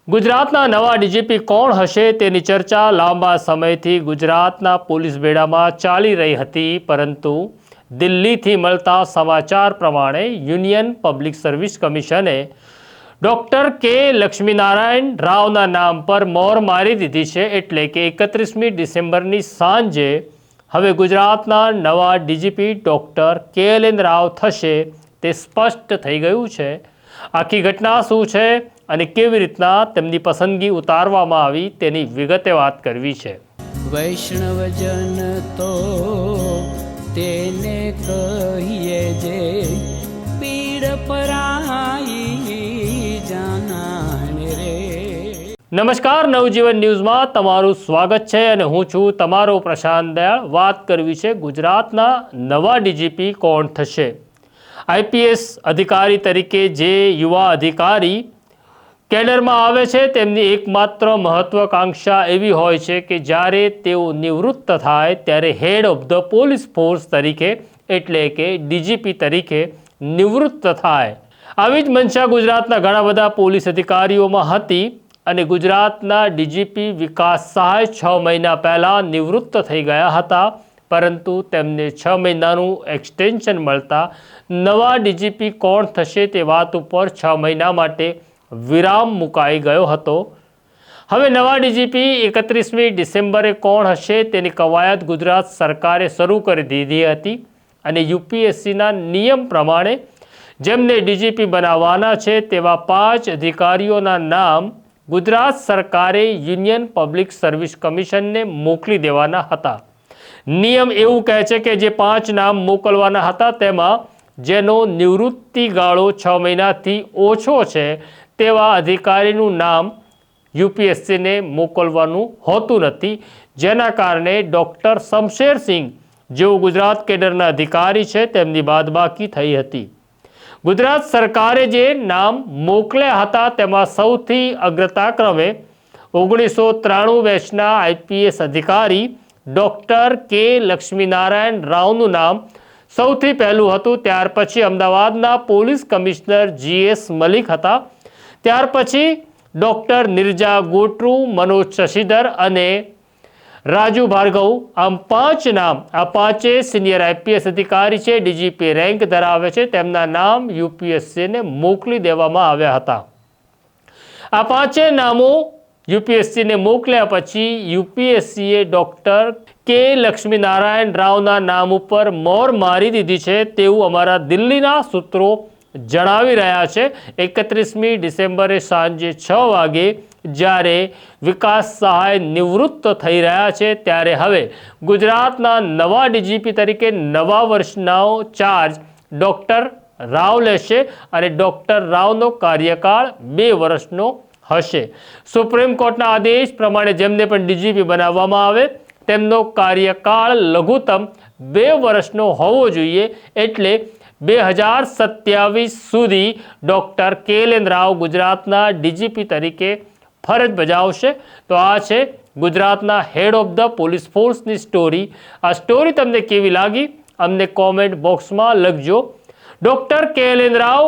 ગુજરાતના નવા ડીજીપી કોણ હશે તેની ચર્ચા લાંબા સમયથી ગુજરાતના પોલીસ બેડામાં ચાલી રહી હતી, પરંતુ દિલ્હીથી મળતા સમાચાર પ્રમાણે યુનિયન પબ્લિક સર્વિસ કમિશને ડૉક્ટર કે લક્ષ્મીનારાયણ રાવના નામ પર મોહર મારી દીધી છે। એટલે કે 31મી ડિસેમ્બરની સાંજે હવે ગુજરાતના નવા ડીજીપી ડૉક્ટર KLN રાવ થશે તે સ્પષ્ટ થઈ ગયું છે। આખી ઘટના શું છે અને કેવી રીતના તેમની પસંદગી ઉતારવામાં આવી તેની વિગતે વાત કરવી છે। વૈષ્ણવજન તો તેને કહીએ જે પીડ પરાઈ જાનાને રે। નમસ્કાર, નવજીવન ન્યૂઝમાં તમારું સ્વાગત છે અને હું છું તમારો પ્રશાંત દયાળ। વાત કરવી છે ગુજરાતના નવા ડીજીપી કોણ થશે। IPS અધિકારી તરીકે જે યુવા અધિકારી કેડરમાં આવે છે તેમની એકમાત્ર મહત્વાકાંક્ષા એવી હોય છે કે જ્યારે તેઓ નિવૃત્ત થાય ત્યારે head of the police force તરીકે એટલે કે ડીજીપી તરીકે નિવૃત્ત થાય। આવી જ મંશા ગુજરાતના ઘણા બધા પોલીસ અધિકારીઓમાં હતી અને ગુજરાતના ડીજીપી વિકાસ સહાય 6 મહિના પહેલાં નિવૃત્ત થઈ ગયા હતા, પરંતુ તેમને 6 મહિનાનું એક્સટેન્શન મળતા નવા ડીજીપી કોણ થશે તે વાત ઉપર 6 મહિના માટે વિરામ મુકાઈ ગયો હતો। હવે નવા ડીજીપી 31મી ડિસેમ્બરે કોણ હશે તેની કવાયત ગુજરાત સરકારે શરૂ કરી દીધી હતી અને UPSCના નિયમ પ્રમાણે જેમને ડીજીપી બનાવવાના છે તેવા 5 અધિકારીઓના નામ ગુજરાત સરકારે યુનિયન પબ્લિક સર્વિસ કમિશનને મોકલી દેવાના હતા। નિયમ એવું કહે છે કે જે 5 નામ મોકલવાના હતા તેમાં જેનો નિવૃત્તિ ગાળો 6 મહિનાથી ઓછો છે તેવા અધિકારીનું નામ UPSCને મોકલવાનું હોતું નથી, જેના કારણે ડૉક્ટર શમશેરસિંહ જેઓ ગુજરાત કેડરના અધિકારી છે તેમની બાદબાકી થઈ હતી। ગુજરાત સરકારે જે નામ મોકલ્યા હતા તેમાં સૌથી અગ્રતાક્રમે 1993 બેચના IPS અધિકારી ડૉક્ટર કે લક્ષ્મીનારાયણ રાવનું નામ સૌથી પહેલું હતું। ત્યાર પછી અમદાવાદના પોલીસ કમિશનર GS મલિક હતા। ત્યાર પછી ડૉક્ટર નિર્જા ગોટરુ, મનોજ શશિધર અને રાજુ ભાર્ગવ, આમ 5 નામ, આ 5 સિનિયર IPS અધિકારી છે, ડીજીપી રેન્ક ધરાવે છે, તેમના નામ UPSCને મોકલી દેવામાં આવ્યા હતા। આ 5 નામો UPSCને મોકલ્યા પછી UPSCએ ડૉક્ટર કે લક્ષ્મીનારાયણ રાવના નામ ઉપર મોહર મારી દીધી છે તેવું અમારા દિલ્હીના સૂત્રો જણાવી રહ્યા છે। 31મી ડિસેમ્બરે સાંજે 6 વાગે જ્યારે વિકાસ સહાય નિવૃત્ત થઈ રહ્યા છે ત્યારે હવે ગુજરાતના નવા ડીજીપી તરીકે નવા વર્ષનો ચાર્જ ડૉક્ટર રાવ લેશે અને ડૉક્ટર રાવનો કાર્યકાળ 2 વર્ષનો હશે। સુપ્રીમ કોર્ટના આદેશ પ્રમાણે જેમને પણ ડીજીપી બનાવવામાં આવે તેમનો કાર્યકાળ લઘુત્તમ 2 વર્ષનો હોવો જોઈએ, એટલે 2027 સુધી ડૉક્ટર KLN રાવ ગુજરાતના ડીજીપી તરીકે ફરજ બજાવશે। તો આ છે ગુજરાતના હેડ ઓફ ધ પોલીસ ફોર્સની સ્ટોરી। આ સ્ટોરી તમને કેવી લાગી અમને કોમેન્ટ બોક્સમાં લખજો। ડૉક્ટર KLN રાવ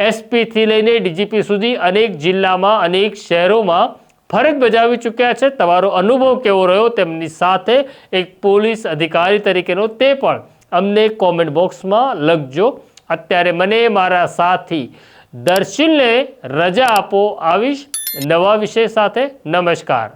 SP થી લઈને ડીજીપી સુધી અનેક જિલ્લામાં અનેક શહેરોમાં ફરજ બજાવી ચૂક્યા છે। તમારો અનુભવ કેવો રહ્યો તેમની સાથે એક પોલીસ અધિકારી તરીકેનો તે પણ અમને કોમેન્ટ બોક્સમાં લખજો। અત્યારે મને મારા સાથી દર્શિલને રજા આપો, આવીશ નવા વિષય સાથે। નમસ્કાર।